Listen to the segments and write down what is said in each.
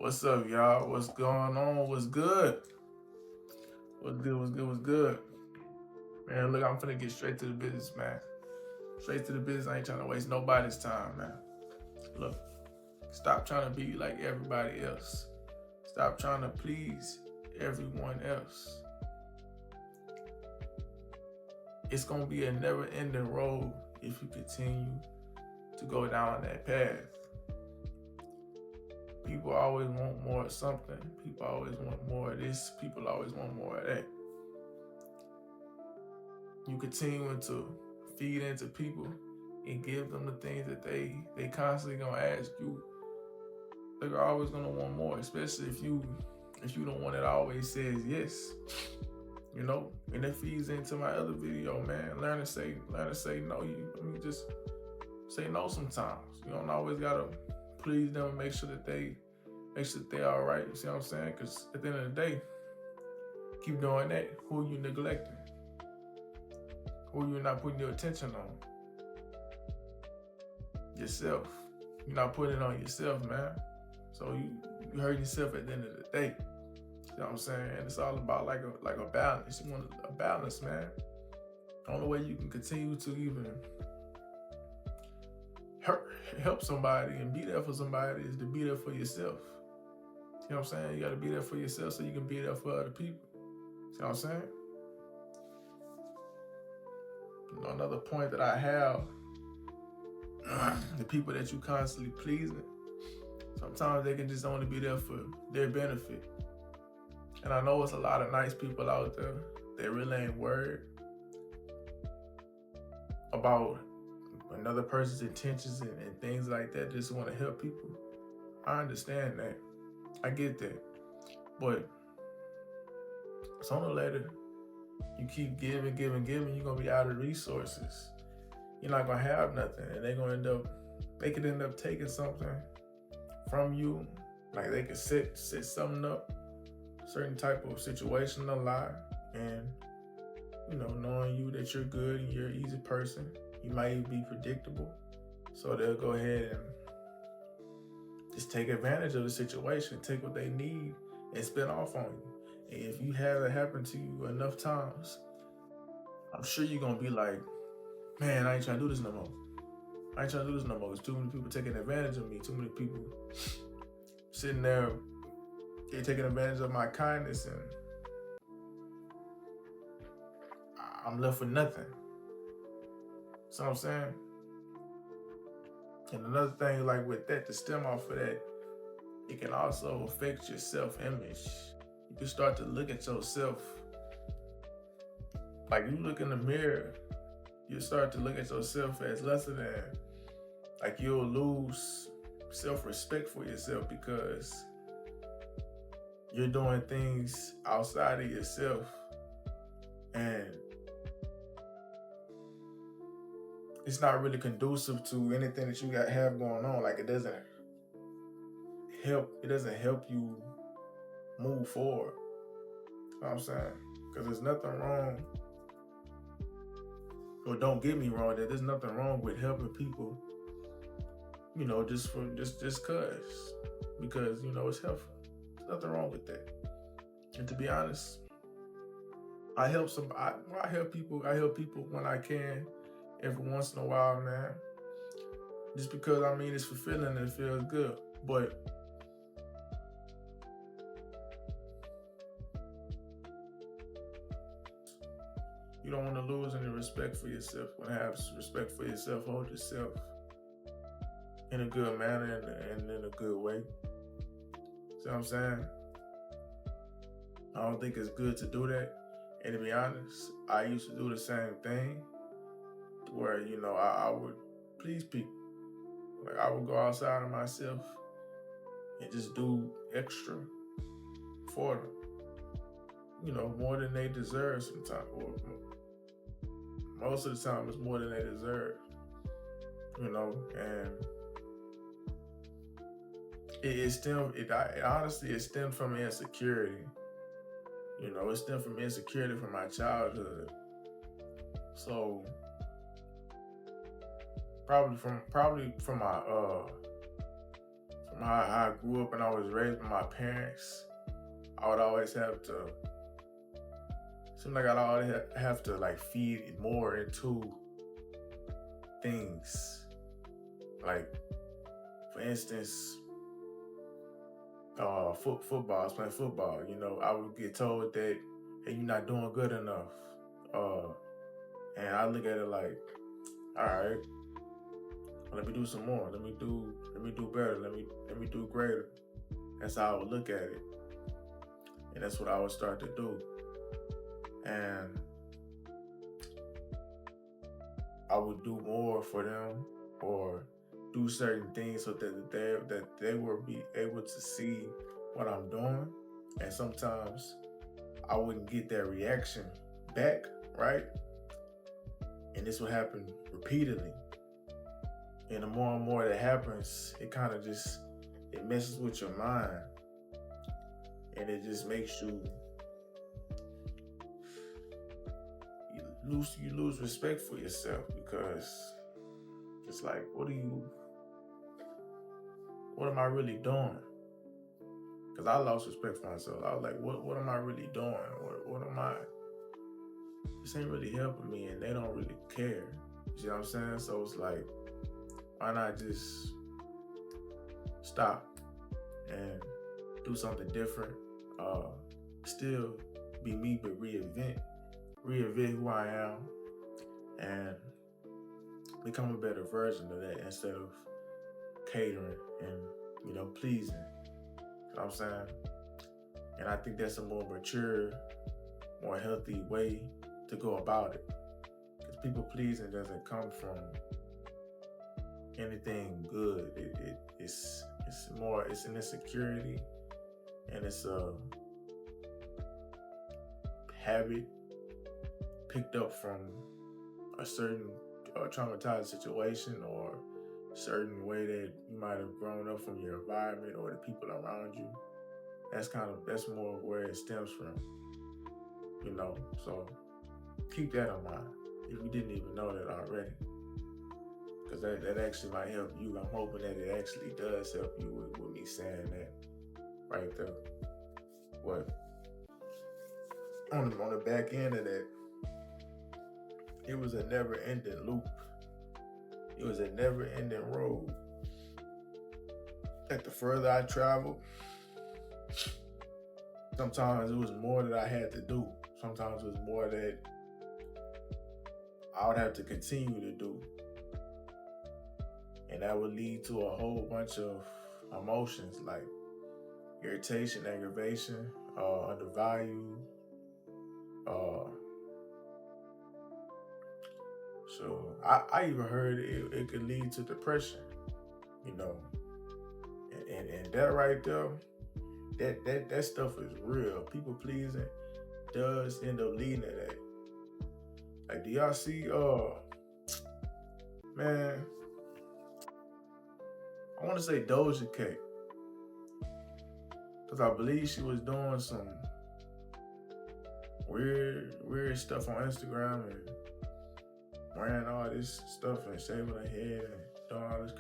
What's up, y'all? What's going on? What's good? What's good? What's good? What's good? Man, look, I'm finna get straight to the business, man. Straight to the business. I ain't trying to waste nobody's time, man. Look, stop trying to be like everybody else. Stop trying to please everyone else. It's gonna be a never-ending road if you continue to go down that path. People always want more of something. People always want more of this. People always want more of that. You continue to feed into people and give them the things that they constantly gonna ask you, they're always gonna want more, especially if you the one that always says yes. And that feeds into my other video, man. Learn to say no. You just say no sometimes. You don't always gotta please them and make sure that they all right. You see what I'm saying? Because at the end of the day, keep doing that. Who are you neglecting? Who you're not putting your attention on? Yourself. You're not putting it on yourself, man. So you hurt yourself at the end of the day. You know what I'm saying? And it's all about like a balance. You want a balance, man. The only way you can continue to even help somebody and be there for somebody is to be there for yourself. You know what I'm saying? You got to be there for yourself so you can be there for other people. You know what I'm saying? Another point that I have, the people that you constantly pleasing, sometimes they can just only be there for their benefit. And I know it's a lot of nice people out there that really ain't worried about another person's intentions and things like that, just want to help people. I understand that. I get that. But sooner or later, you keep giving, you're going to be out of resources. You're not going to have nothing. And they could end up taking something from you. Like they could set something up, certain type of situation in life. And, knowing you that you're good and you're an easy person, you might be predictable. So they'll go ahead and just take advantage of the situation, take what they need and spin off on you. And if you have it happen to you enough times, I'm sure you're going to be like, man, I ain't trying to do this no more. There's too many people taking advantage of me. Too many people sitting there, they're taking advantage of my kindness, and I'm left with nothing. See what I'm saying? And another thing, like with that, to stem off of that, it can also affect your self-image. You can start to look at yourself, like you look in the mirror, you start to look at yourself as lesser than, like you'll lose self-respect for yourself because you're doing things outside of yourself, and it's not really conducive to anything that you have going on. Like it doesn't help you move forward. You know what I'm saying? Because there's nothing wrong, or don't get me wrong, that there's nothing wrong with helping people, just cause, because, it's helpful. There's nothing wrong with that. And to be honest, I help people when I can, every once in a while, man. Just because, it's fulfilling and it feels good. But you don't want to lose any respect for yourself. When you have respect for yourself, hold yourself in a good manner and in a good way. See what I'm saying? I don't think it's good to do that. And to be honest, I used to do the same thing where, I would please people. Like I would go outside of myself and just do extra for them. More than they deserve sometimes. Or most of the time it's more than they deserve. And it stemmed from insecurity. It stemmed from insecurity from my childhood. So probably from my from how I grew up and I was raised by my parents, I would always have to, seem like I'd always have to like feed more into things. Like, for instance, football. I was playing football. I would get told that, hey, you're not doing good enough. And I look at it like, all right, let me do some more. Let me do better. Let me do greater. That's how I would look at it, and that's what I would start to do. And I would do more for them, or do certain things so that they will be able to see what I'm doing. And sometimes I wouldn't get that reaction back, right? And this would happen repeatedly. And the more and more that happens, it kind of it messes with your mind. And it just makes you lose respect for yourself, because it's like, what am I really doing? Because I lost respect for myself. I was like, what am I really doing? What am I? This ain't really helping me, and they don't really care. You see what I'm saying? So it's like, why not just stop and do something different? Still be me, but reinvent who I am, and become a better version of that, instead of catering and pleasing. You know what I'm saying? And I think that's a more mature, more healthy way to go about it. Because people pleasing doesn't come from anything good. It's an insecurity, and it's a habit picked up from a certain traumatized situation, or certain way that you might have grown up from your environment or the people around you. That's more where it stems from. So keep that in mind if you didn't even know that already, because that actually might help you. I'm hoping that it actually does help you with me saying that right there. But on the back end of that, it was a never-ending loop. It was a never-ending road. That the further I traveled, sometimes it was more that I had to do. Sometimes it was more that I would have to continue to do. And that would lead to a whole bunch of emotions like irritation, aggravation, undervalue. So I even heard it could lead to depression, and that right there, that stuff is real. People pleasing does end up leading to that. Like, do y'all see? Man, I want to say Doja Cat, because I believe she was doing some weird stuff on Instagram and wearing all this stuff and shaving her head and doing all this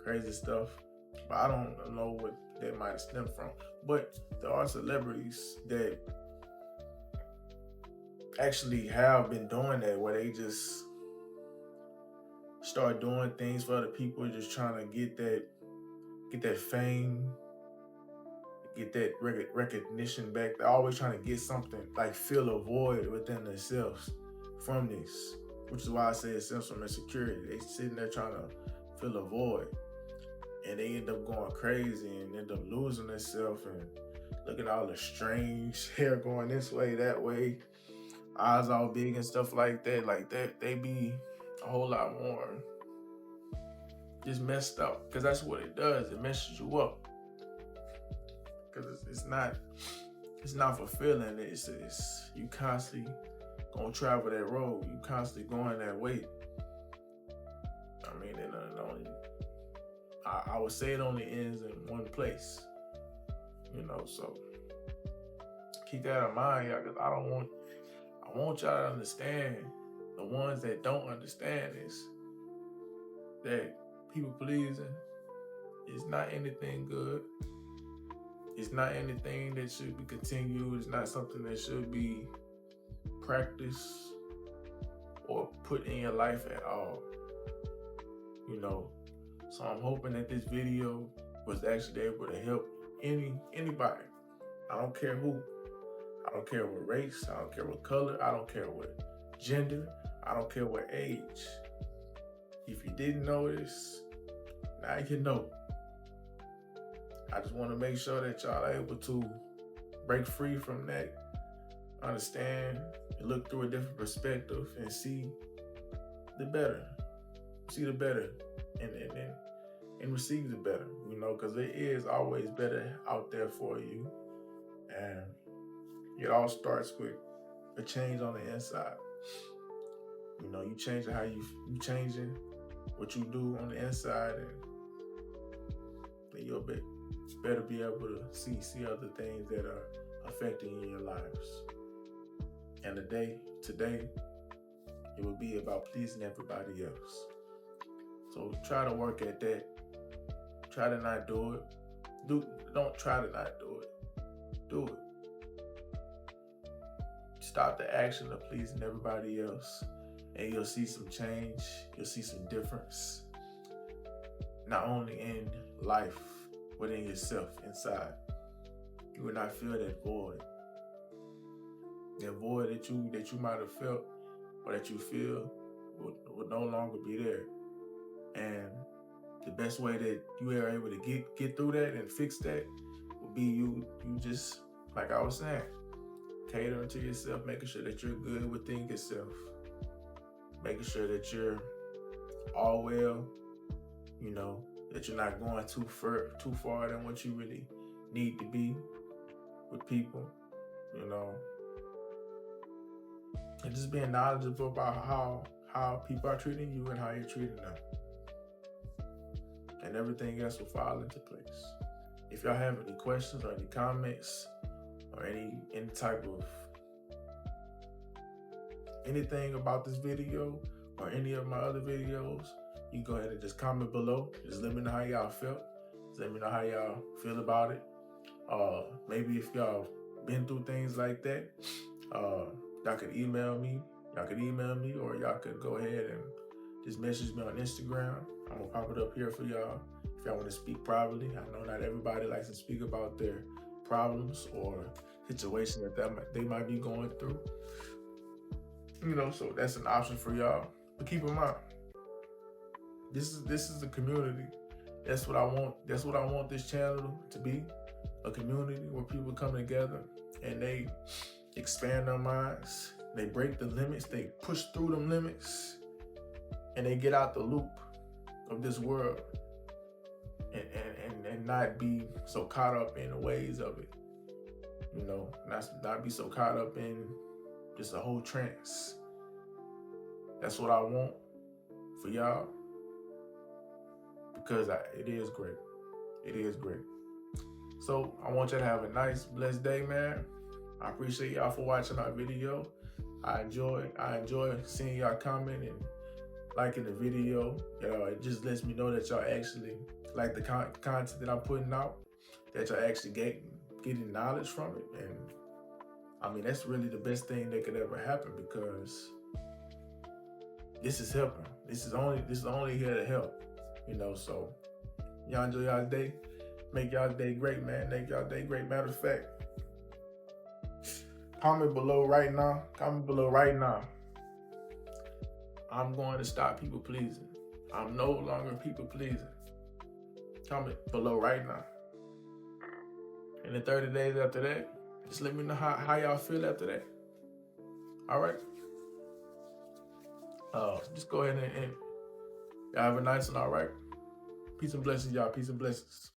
crazy stuff. But I don't know what that might have stemmed from. But there are celebrities that actually have been doing that, where they just start doing things for other people, just trying to get that fame, get that recognition back. They're always trying to get something, like fill a void within themselves from this, which is why I say it stems from insecurity. They sitting there trying to fill a void, and they end up going crazy and end up losing themselves, and looking at all the strange hair going this way, that way, eyes all big and stuff like that. Like that, they be a whole lot more just messed up, because that's what it does. It messes you up, because it's not fulfilling. It's you constantly gonna travel that road. You constantly going that way. I mean, I would say it only ends in one place. So keep that in mind, y'all, because I want y'all to understand, the ones that don't understand this, that people pleasing It's not anything good. It's not anything that should be continued. It's not something that should be practiced or put in your life at all. So I'm hoping that this video was actually able to help anybody. I don't care who. I don't care what race. I don't care what color. I don't care what gender. I don't care what age. If you didn't know this, now you know. I just want to make sure that y'all are able to break free from that, understand, and look through a different perspective and see the better. See the better and receive the better, because there is always better out there for you. And it all starts with a change on the inside. You changing how you changing what you do on the inside, and then you'll better be able to see other things that are affecting your lives. And today, it will be about pleasing everybody else. So try to work at that. Try to not do it. Don't try to not do it. Do it. Stop the action of pleasing everybody else, and you'll see some change. You'll see some difference. Not only in life, but in yourself, inside. You will not feel that void. That void that you might have felt or that you feel will no longer be there. And the best way that you are able to get through that and fix that will be you just, like I was saying, catering to yourself, making sure that you're good within yourself, making sure that you're all well, that you're not going too far than what you really need to be with people, and just being knowledgeable about how people are treating you and how you're treating them. And everything else will fall into place. If y'all have any questions or any comments or any type of anything about this video or any of my other videos, you go ahead and just comment below. Just let me know how y'all felt. Just let me know how y'all feel about it. Maybe if y'all been through things like that, y'all could email me. Or y'all could go ahead and just message me on Instagram. I'm gonna pop it up here for y'all if y'all want to speak privately. I know not everybody likes to speak about their problems or situations that they might be going through. So that's an option for y'all. But keep in mind, this is a community. That's what I want. That's what I want this channel to be, a community where people come together and they expand their minds. They break the limits. They push through them limits, and they get out the loop of this world and not be so caught up in the ways of it. Not be so caught up in just a whole trance. That's what I want for y'all, because it is great. It is great. So I want y'all to have a nice, blessed day, man. I appreciate y'all for watching our video. I enjoy seeing y'all comment and liking the video. It just lets me know that y'all actually like the content that I'm putting out, that y'all actually getting knowledge from it. And I mean, that's really the best thing that could ever happen, because this is helping. This is only here to help. So y'all enjoy y'all day. Make y'all day great, man. Make y'all day great. Matter of fact, comment below right now. I'm going to stop people pleasing. I'm no longer people pleasing. Comment below right now. And the 30 days after that, just let me know how y'all feel after that. All right? Just go ahead and y'all have a nice one, all right? Peace and blessings, y'all. Peace and blessings.